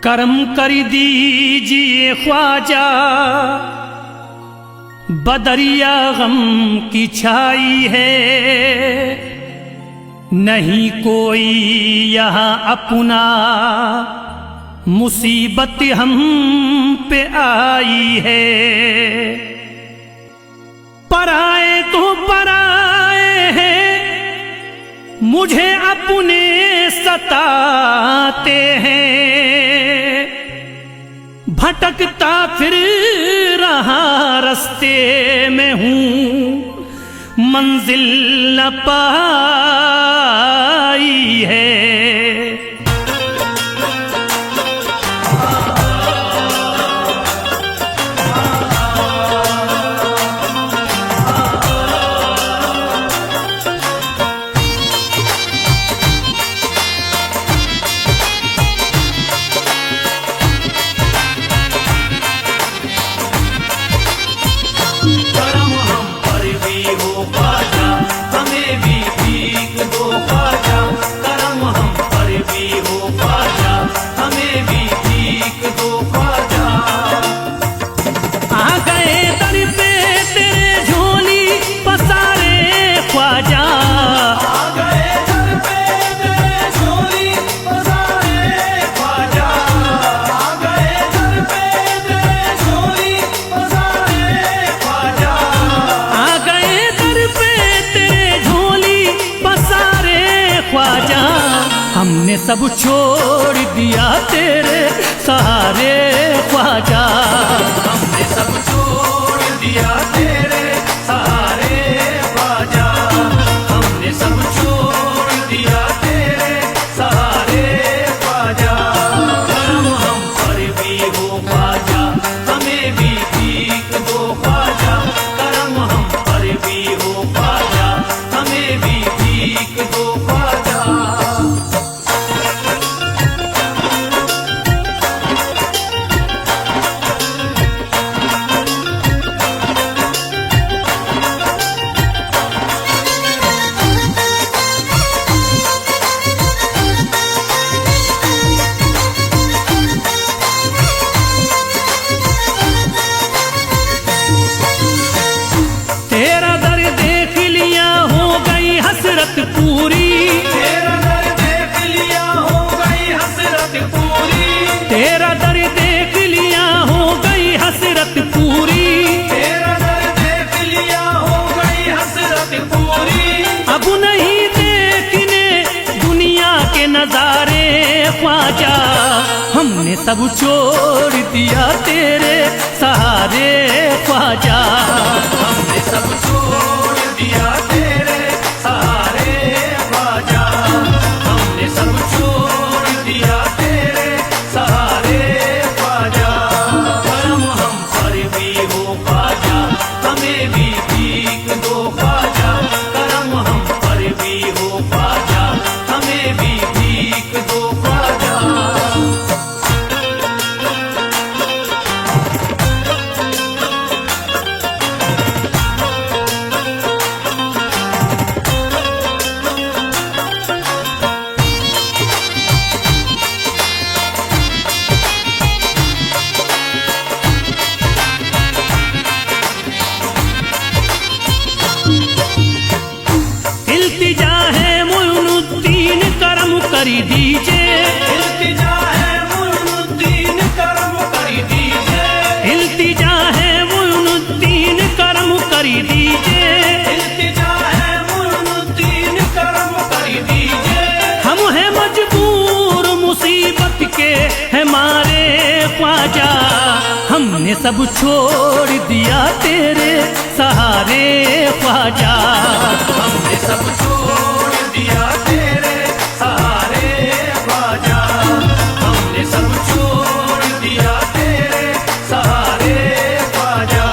करम कर दीजिए ख्वाजा, बदरिया गम की छाई है, नहीं कोई यहाँ अपना, मुसीबत हम पे आई है। पराए तो पराए हैं, मुझे अपने सताते हैं, भटकता फिर रहा रास्ते में हूँ, मंजिल न पाई है। हमने सब छोड़ दिया तेरे सहारे ख्वाजा, हमने सब छोड़ दिया तेरे सहारे ख्वाजा, हमने सब छोड़ दिया तेरे सहारे ख्वाजा। करम हम पर भी हो ख्वाजा, हमें भी भीख दो ख्वाजा, करम हम पर भी हो ख्वाजा, हमें भी भीख दो ख्वाजा। तेरा दर देख लिया हो गई हसरत पूरी, तेरा दर देख लिया हो गई हसरत पूरी, तेरा दर देख लिया हो गई हसरत पूरी, तेरा दर देख लिया हो गई हसरत पूरी। अब नहीं देखने दुनिया के नजारे ख्वाजा, हमने सब छोड़ दिया तेरे सहारे ख्वाजा, हमने सब छोड़ दिया तेरे सहारे ख्वाजा, हमने सब छोड़ दिया तेरे सहारे ख्वाजा। करम हम पर भी हो ख्वाजा, हमें भी भीख दो ख्वाजा, करम हम पर भी हो ख्वाजा, हमें भी भीख दो ख्वाजा। इल्तिजा है मुइनुद्दीन करम कर दीजिए, इल्तिजा है मुइनुद्दीन करम कर दीजिए, इल्तिजा है मुइनुद्दीन करम कर दीजिए, इल्तिजा है मुइनुद्दीन करम कर दीजिए। हम हैं मजबूर मुसीबत के हमारे ख्वाजा, हमने सब छोड़ दिया तेरे सहारे ख्वाजा, हमने सब छोड़ दिया तेरे सहारे ख्वाजा, हमने सब छोड़ दिया तेरे सहारे ख्वाजा।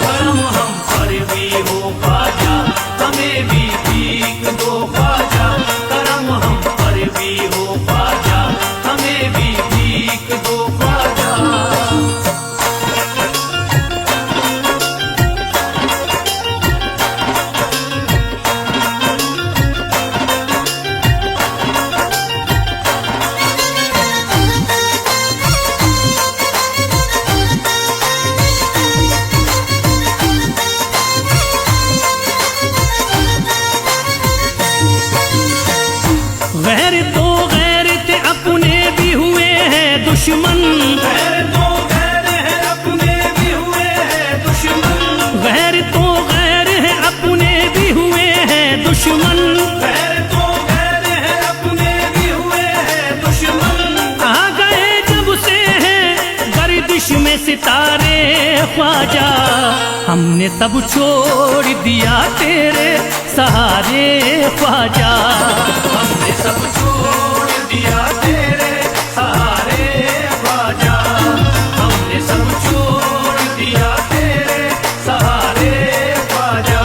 करम हम पर भी हो ख्वाजा, हमें भी भीख दो ख्वाजा, करम हम पर भी हो ख्वाजा, हमें भी भीख दो ख्वाजा। तो गैर थे अपने भी हुए हैं दुश्मन, गैर तो गैर है अपने भी हुए हैं दुश्मन, गैर तो गैर है अपने भी हुए हैं दुश्मन। गैर तो गैर है अपने भी हुए हैं दुश्मन। आ गए जब से हैं गर्दिश में सितारे ख्वाजा, हमने सब छोड़ दिया तेरे सहारे ख्वाजा। हमने सब छोड़ दिया तेरे सहारे ख्वाजा, हमने सब छोड़ दिया तेरे सहारे ख्वाजा।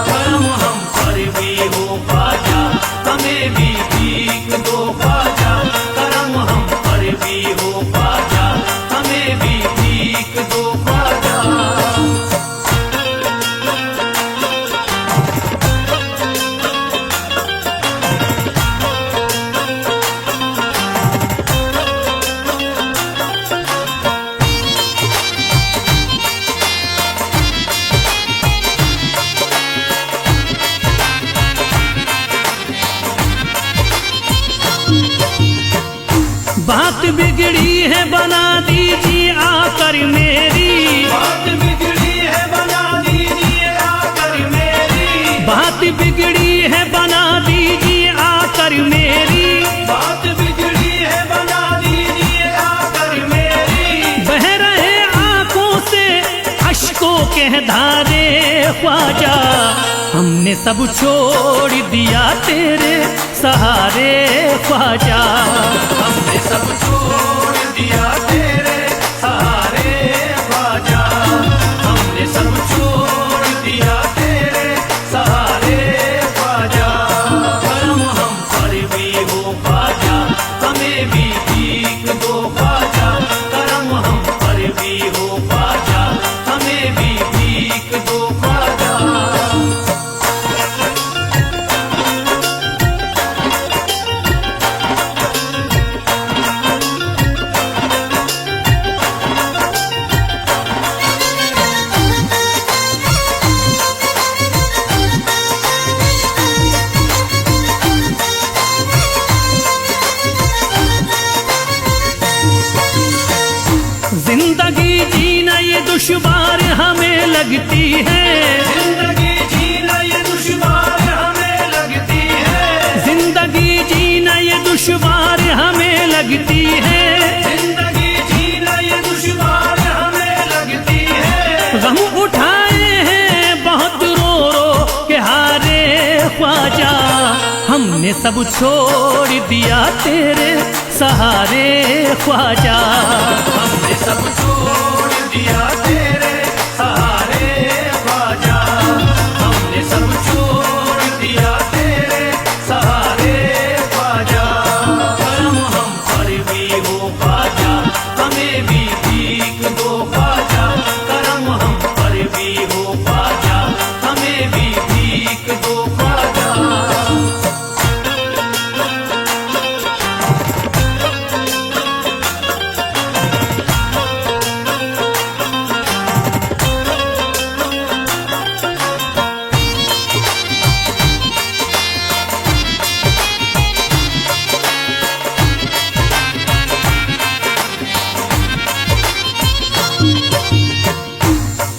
करम हम पर भी हो ख्वाजा, हमें भी भीख दो ख्वाजा। करम हम पर भी हो ख्वाजा, हमें भी भीख दो ख्वाजा। बात बिगड़ी है बना दीजिए आकर मेरी, बात बिगड़ी है बना दीजिए आकर मेरी, बात बिगड़ी है बना दीजिए आकर मेरी। बात बिगड़ी है बना दीजिए आकर मेरी। बह रहे आंखों से अश्कों के धारे ख्वाजा, हमने सब छोड़ दिया तेरे सहारे ख्वाजा। हमने सब छोड़ दिया तेरे सहारे ख्वाजा, हमने सब छोड़ दिया तेरे सहारे ख्वाजा। करम हम पर भी हो ख्वाजा, हमें भी भीख दो ख्वाजा। करम हम पर भी हो ख्वाजा, हमें भी भीख दो ख्वाजा। जिंदगी जीना ये दुश्वार हमें लगती है, जिंदगी जीना ये दुश्वार हमें लगती है। जिंदगी जीना ये दुश्वार हमें लगती है। जिंदगी जीना ये दुश्वार हमें लगती है। गम उठाए हैं बहुत रो रो के हारे ख्वाजा, हमने सब छोड़ दिया तेरे सहारे ख्वाजा। हमने सब छोड़ दिया तेरे सहारे ख्वाजा, हमने सब छोड़ दिया तेरे सहारे ख्वाजा। करम हम पर भी हो ख्वाजा, हमें भी भीख दो ख्वाजा। करम हम पर भी हो ख्वाजा, हमें भी भीख दो ख्वाजा।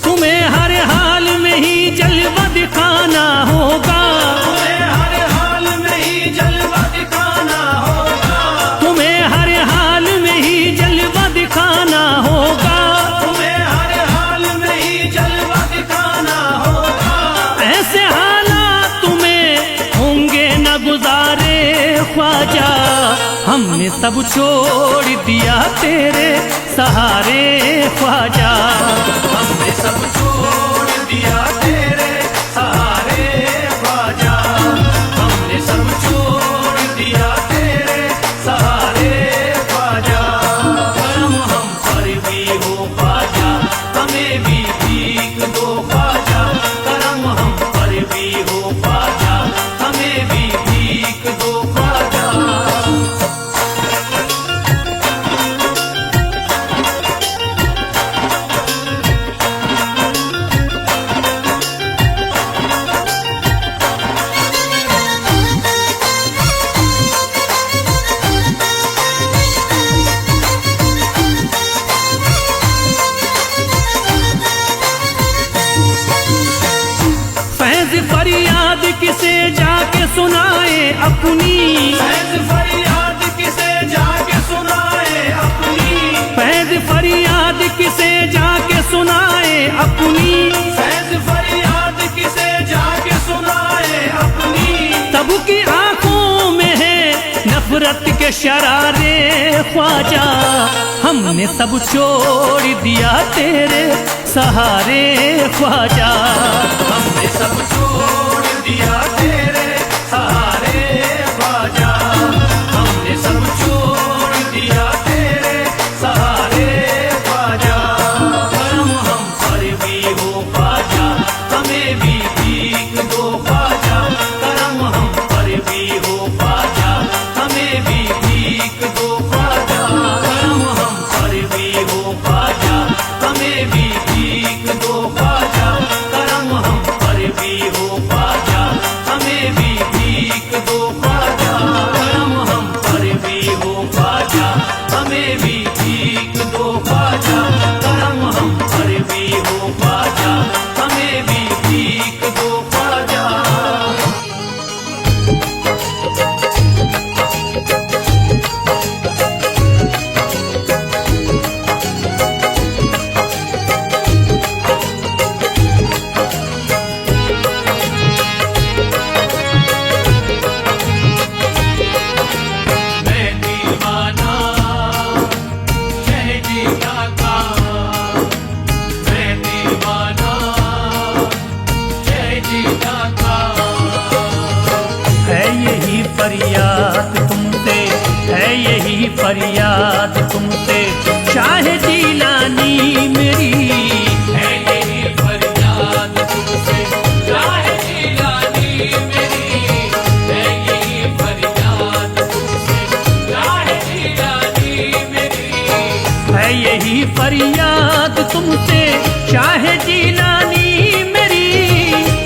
तुम्हें हर हाल में ही जलवा दिखाना होगा, तुम्हें हर हाल में ही जलवा दिखाना होगा। तुम्हें हर हाल में ही जलवा दिखाना होगा। तुम्हें हर हाल में ही जलवा दिखाना होगा। ऐसे हालात तुम्हें होंगे न गुजारे ख्वाजा, हमने सब छोड़ दिया तेरे सहारे ख्वाजा। हमने सब छोड़ दिया तेरे सहारे ख्वाजा, हमने सब छोड़ दिया तेरे सहारे ख्वाजा। करम हम पर भी हो ख्वाजा, हमें भी भीख दो ख्वाजा। करम हम पर भी हो ख्वाजा, हमें भी भीख दो ख्वाजा। के शरारे ख्वाजा, हमने सब छोड़ दिया तेरे सहारे ख्वाजा। हमने सब छोड़ दिया तेरे सहारे ख्वाजा, हमने सब छोड़ दिया तेरे सहारे ख्वाजा। करम हम पर भी हो ख्वाजा, हमें भी भीख दो ख्वाजा। करम हम पर भी हो ख्वाजा, हमें भी भीख दो ख्वाजा। करम हम पर भी हो ख्वाजा, हमें भी भीख दो ख्वाजा। करम हम पर भी हो ख्वाजा, हमें भी भीख दो ख्वाजा। करम हम पर भी हो ख्वाजा, हमें भी भीख दो ख्वाजा। करम हम पर भी हो ख्वाजा, हमें भी भीख दो ख्वाजा। मैं दीवाना शह जीता का, मैं दीवाना शह जीता का। है यही फरियाद तुमसे, है यही फरियाद तुमसे शाह जीलानी मेरी। है यही फरियाद तुमसे शाह जीलानी मेरी। है यही फरियाद तुमसे शाह जीलानी मेरी। है यही फरियाद तुमसे शाह जीलानी मेरी।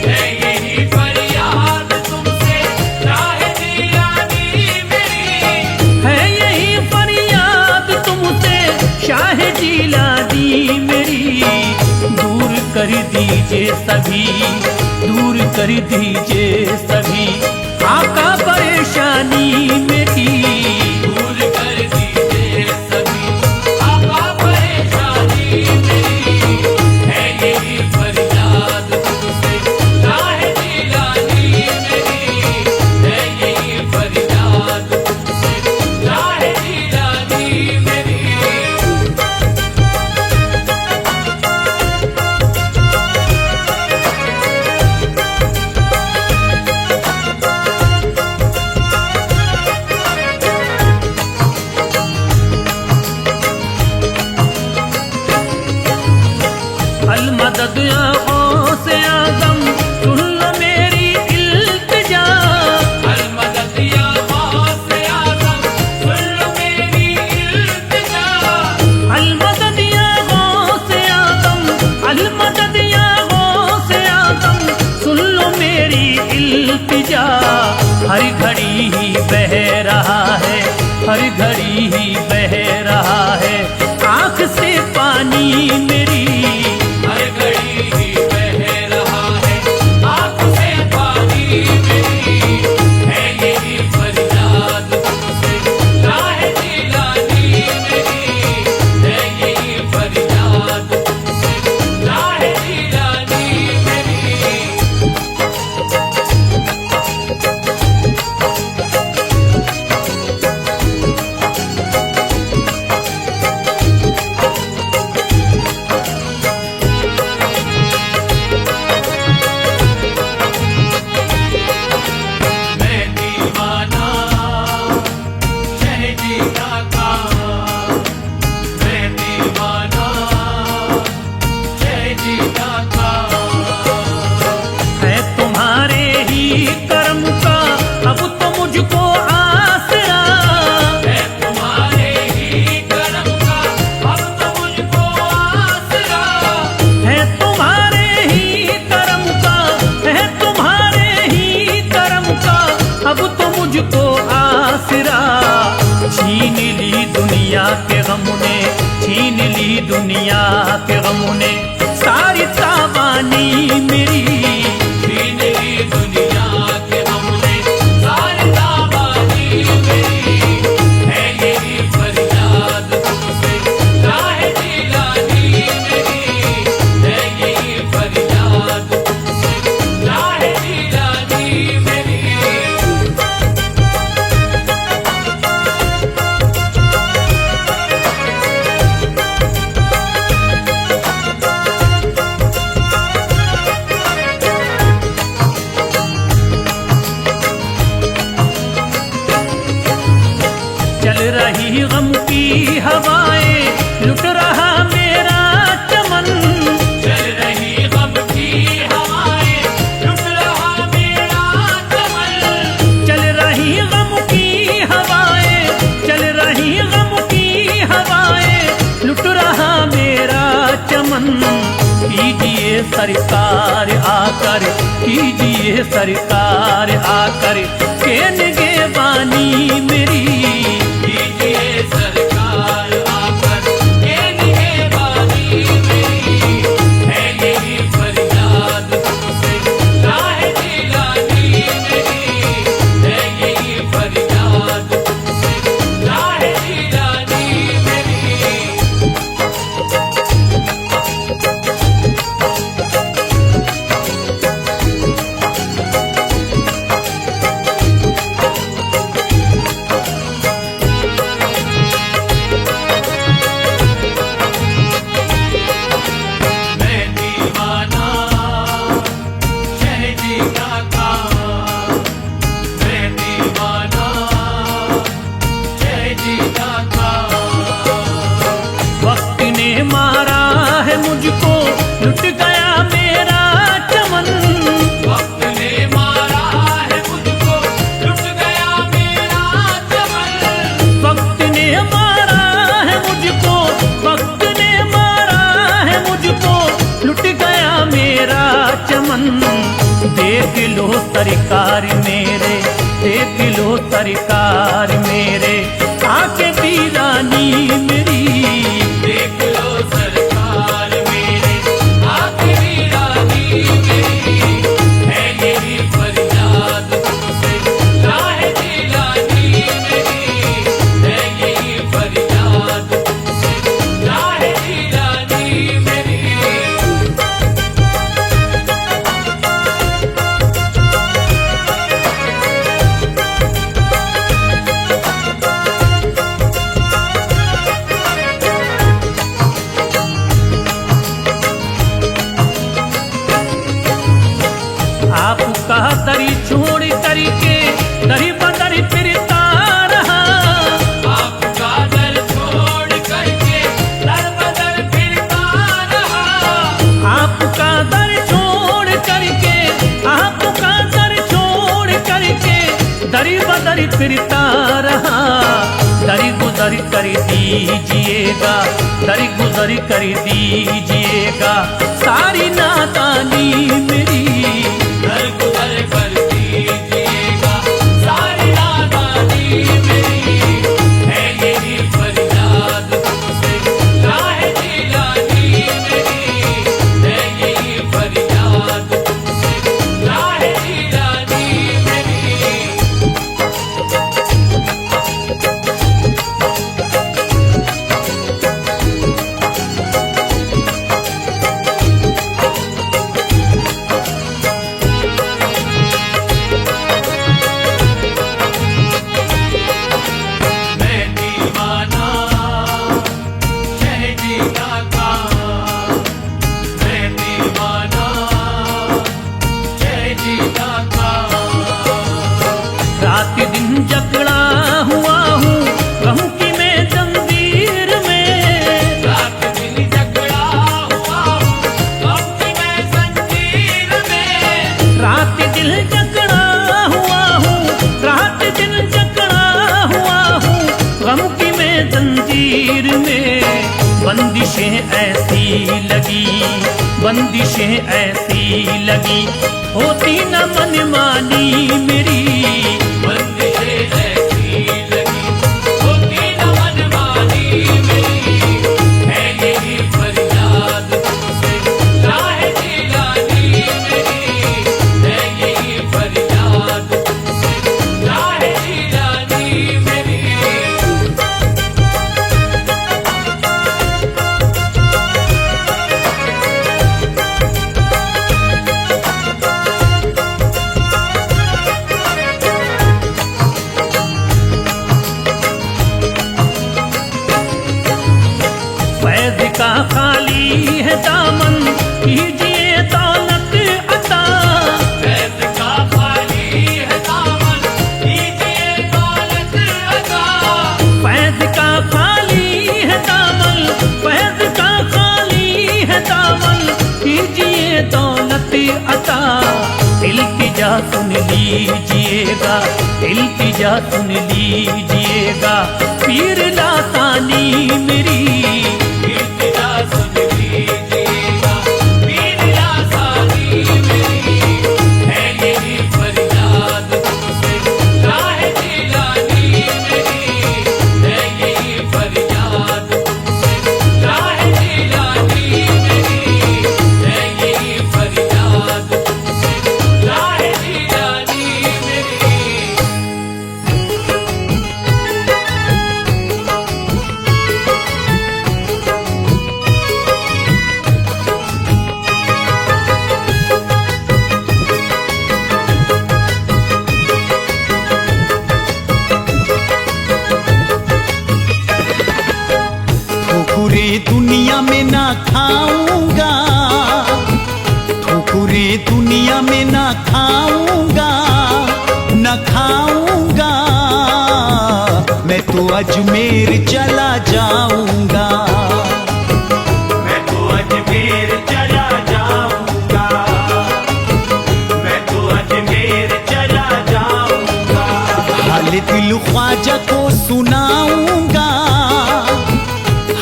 है यही फरियाद तुमसे शाह जीलानी मेरी। है यही फरियाद तुमसे शाह जीलानी मेरी। दूर कर दीजिए सभी, दूर कर दीजिए सभी आका परेशानी मेरी। दूर कर दीजिए सभी आका परेशानी मेरी। है यही फरियाद तुमसे शाह जीलानी मेरी। है यही फरियाद तुमसे शाह जीलानी मेरी। अलमदद आँखों से आदम सुन लो मेरी इल्तिजा। अलमदद या गौसे आज़म सुन लो मेरी इल्तिजा। अलमदद आँखों से आदम, अलमदद आँखों से आदम सुन लो मेरी इल्तिजा। हर घड़ी ही बह रहा है, हर घड़ी ही बह रहा है आँख से पानी मेरी। हर घड़ी ही बह रहा है आँख से पानी मेरी। है यही फरियाद तुमसे शाह जीलानी मेरी। है यही फरियाद तुमसे शाह जीलानी मेरी। मैं दीवाना शह जीता का, मैं दीवाना शह जीता का। है तुम्हारे ही कर्म का अब तो मुझको आसरा। है तुम्हारे ही करम का अब तो मुझको आसरा। है तुम्हारे ही कर्म का, है तुम्हारे ही कर्म का अब तो मुझको आसरा। छीन ली दुनिया के गम ने, छीन ली दुनिया के गम ने सारी तावानी मेरी। छीन ली दुनिया के हमने सारी ताबानी मेरी। है यही फरियाद तुमसे शाह जीलानी मेरी। है यही फरियाद तुमसे शाह जीलानी मेरी। चल रही गम की हवाएं लुट रहा मेरा चमन। चल रही गम की हवाएं लुट रहा मेरा चमन। चल रही गम की हवाएं, चल रही गम की हवाएं लुट रहा मेरा चमन। कीजिए सरकार आकर, कीजिए सरकार आकर के निगहबानी मेरी। कीजिए सरकार आकर के निगहबानी मेरी। है यही फरियाद तुमसे राह जिलानी मेरी। है यही फरियाद तुमसे राह जिलानी मेरी। मैं दीवाना शह जीना था। मैं दीवाना शह जीना था। वक्त ने मारा है मुझको, लुट गया मेरा चमन। वक्त ने मारा है मुझको लुट गया मेरा चमन। वक्त ने मारा है मुझको, वक्त ने मारा है मुझको, लुट गया मेरा चमन। देख लो सरकार मेरे, देख लो सरकार मेरे आके वीरानी मेरी। देख लो सरकार मेरे आखिरी रानी मेरी। है यही फरियाद तुमसे राह जिलानी मेरी। है यही फरियाद तुमसे राह जिलानी मेरी। आपका दरी छोड़ करके दरी बदरी फिरता रहा। आपका दर छोड़ करके दर बदर फिरता रहा। आपका दर छोड़ करके, आपका दर छोड़ करके दरी बदरी फिरता रहा। दरी गुजर कर दीजिएगा, दरी गुजर कर दीजिएगा सारी नादानी मेरी। दर गुजर कर दीजिएगा सारी नादानी मेरी। है यही फरियाद तुमसे राह जिलानी मेरी। है यही फरियाद तुमसे राह जिलानी मेरी। मैं दीवाना शह जीना था। मैं दीवाना शह जीना था। रात दिन जकड़ा हुआ हूँ गम की मैं जंजीर में। रात दिन जकड़ा हुआ हूँ गम की मैं जंजीर में। रात दिल जकड़ा हुआ हूँ, रात दिल जकड़ा हुआ हूँ गम की मैं जंजीर में। बंदिशें ऐसी लगी, बंदिशें ऐसी लगी होती न मनमानी मेरी। बंदिशें ऐसी लगी होती न मनमानी मेरी। है यही फरियाद तुमसे राह जिलानी मेरी। है यही फरियाद तुमसे राह जिलानी मेरी। सुन लीजिएगा, इल्तिजा सुन लीजिएगा, पीर लासानी मेरी इल्तिजा सुन लीजिएगा, पीर लासानी मेरी, है यही फरियाद तुमसे राह जिलानी मेरी, है यही फरियाद तुमसे राह जिलानी मेरी, है यही फरियाद तुमसे राह जिलानी मेरी। ठोकुरे दुनिया में ना खाऊंगा, ठोकुरे दुनिया में ना खाऊंगा, ना खाऊंगा, मैं तो अजमेर चला जाऊंगा, मैं तो अजमेर चला जाऊंगा, मैं तो अजमेर चला जाऊंगा, हाल दिल ख्वाजा को सुनाऊंगा,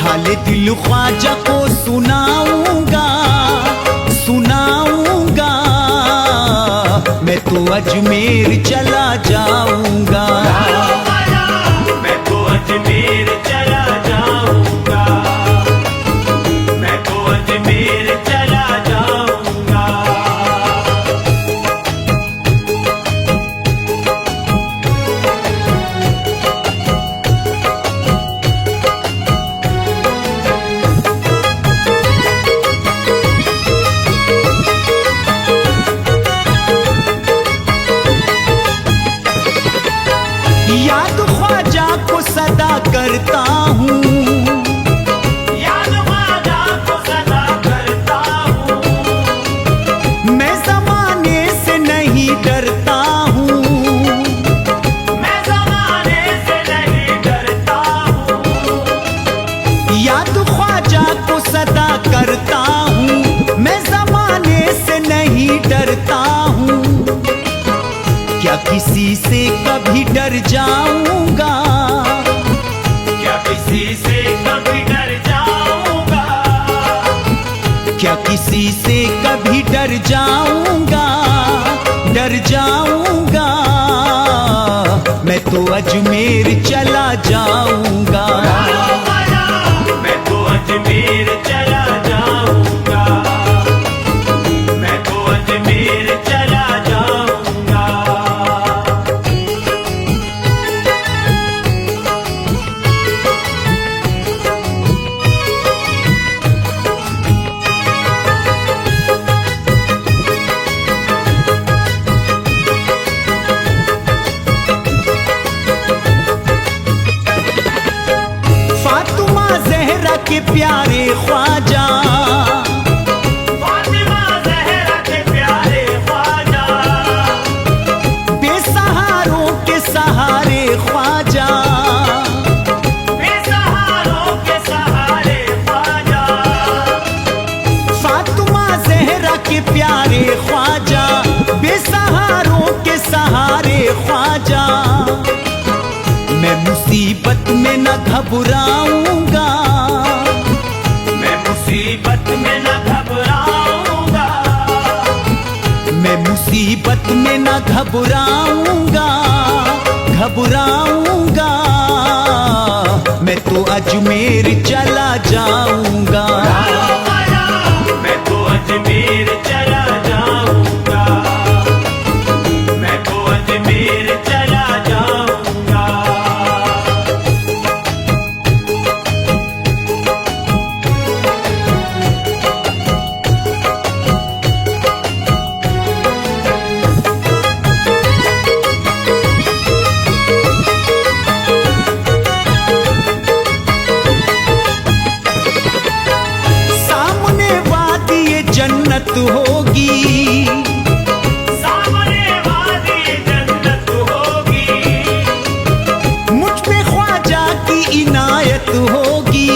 हाल दिल ख्वाजा को सुनाऊंगा, सुनाऊंगा, मैं तो अजमेर चला जाऊंगा, मैं तो अजमेर चला जाऊंगा, मैं तो अजमेर चला जाऊंगा। याद ख्वाजा को सदा करता हूँ, याद ख्वाजा को सदा करता हूँ, मैं जमाने से नहीं डरता हूँ, मैं ज़माने से नहीं डरता हूँ, याद ख्वाजा को सदा करता हूँ, मैं जमाने से नहीं डरता हूँ, क्या किसी से कभी डर जाऊंगा, क्या किसी से कभी डर जाऊंगा, क्या किसी से कभी डर जाऊंगा, डर जाऊंगा, मैं तो अजमेर चला जाऊंगा, मैं तो अजमेर चला जाऊंगा, मैं तो अजमेर चला जाऊंगा। फातिमा जहरा के प्यारे ख्वाजा, फातिमा ज़हरा के प्यारे ख्वाजा, बेसहारों के सहारे ख्वाजा, बेसहारों के सहारे ख्वाजा, फातिमा जहरा के प्यारे ख्वाजा, बेसहारों के सहारे ख्वाजा, मैं मुसीबत में न घबराऊंगा, मैं मुसीबत में न घबराऊंगा, मैं मुसीबत में न घबराऊंगा, घबराऊंगा, मैं तो अजमेर चला जाऊंगा, मैं तो अजमेर चला जाऊंगा, मैं तो अजमेर चला जाऊंगा। जन्नत होगी, सामने वादी जन्नत होगी, मुझ पे ख्वाजा की इनायत होगी,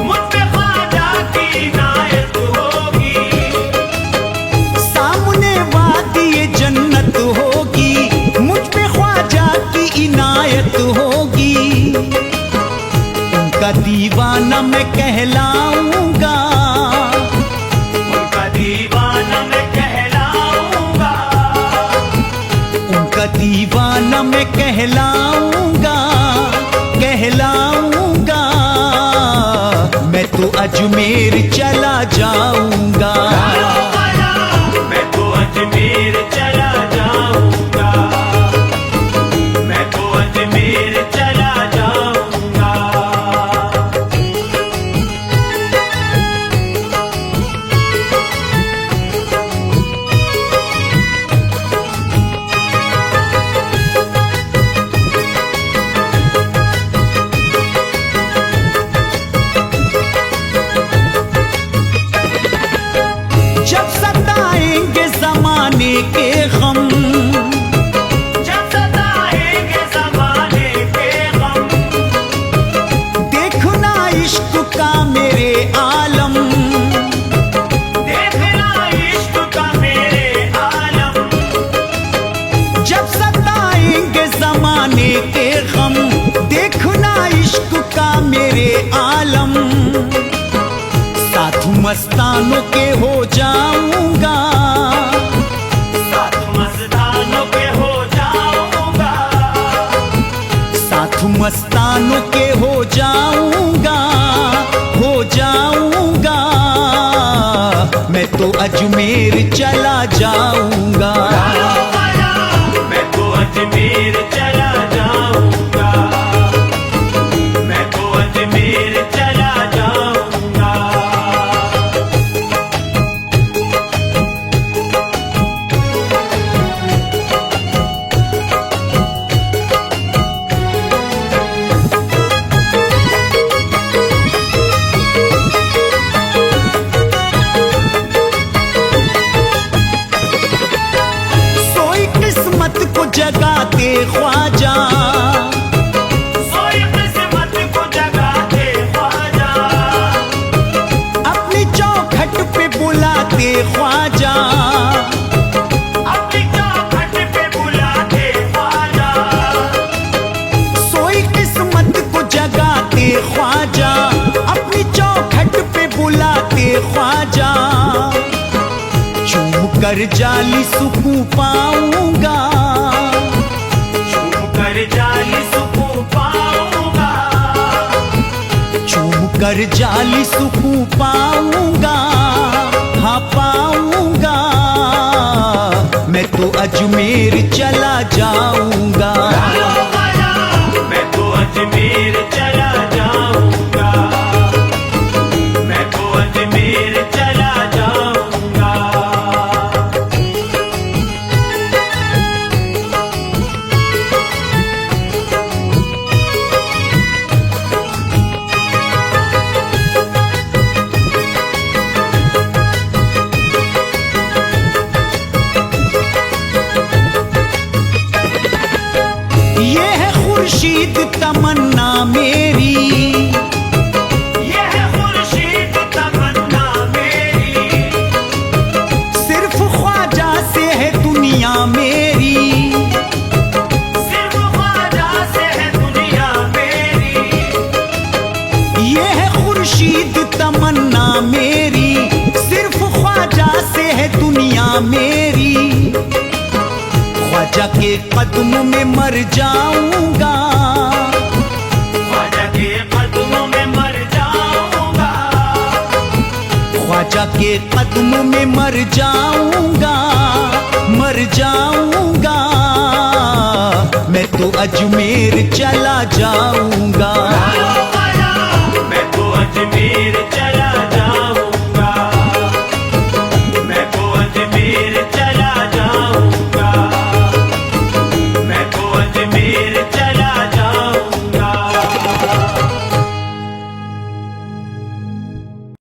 मुझ पे ख्वाजा की इनायत होगी, सामने वादी उनका दीवाना मैं कहलाऊंगा, उनका दीवाना मैं कहलाऊंगा, उनका दीवाना मैं कहलाऊंगा, कहलाऊंगा। मैं तो अजमेर चला जाऊंगा, मैं तो अजमेर चला जाऊंगा, मैं तो अजमेर चला जाऊंगा। जब सताएंगे जमाने के गम, जब सताएंगे ज़माने के गम, देखना इश्क का मेरे आलम, देखना इश्क का मेरे आलम। जब सताएंगे जमाने के गम, देखना इश्क का मेरे आलम। साथ मस्तानों के हो जाऊंगा, साथ मस्तानों के हो जाऊंगा, साथ मस्तानों के हो जाऊंगा, हो जाऊंगा। मैं तो अजमेर चला जाऊंगा, मैं तो अजमेर चला जाऊंगा, मैं तो अजमेर चला जाऊंगा। सोई किस्मत को जगाते ख्वाजा, सोई किस्मत को जगाते ख्वाजा, अपनी चौखट पे बुलाते ख्वाजा, अपनी चौखट पे बुलाते ख्वाजा। सोई किस्मत को जगाते ख्वाजा, अपनी चौखट पे बुलाते ख्वाजा। चूम कर जाली सुकून पाऊंगा, छूम कर जाली सुकून पाऊंगा, चूम कर जाली सुकून पाऊंगा, हाँ पाऊंगा। मैं तो अजमेर चला जाऊंगा, मैं तो अजमेर चला जाऊंगा, मैं तो अजमेर चला जाऊंगा। ये है खुर्शीद तमन्ना मेरी, ये है खुर्शीद तमन्ना मेरी, सिर्फ ख्वाजा से है दुनिया मेरी। सिर्फ ख्वाजा से है दुनिया मेरी। ये है खुर्शीद तमन्ना मेरी, सिर्फ ख्वाजा से है दुनिया मेरी। ख्वाजा के कदमों में मर जाऊंगा, ख्वाजा के कदमों में मर जाऊंगा, ख्वाजा के कदमों में मर जाऊंगा, मर जाऊंगा। मैं तो अजमेर चला जाऊंगा,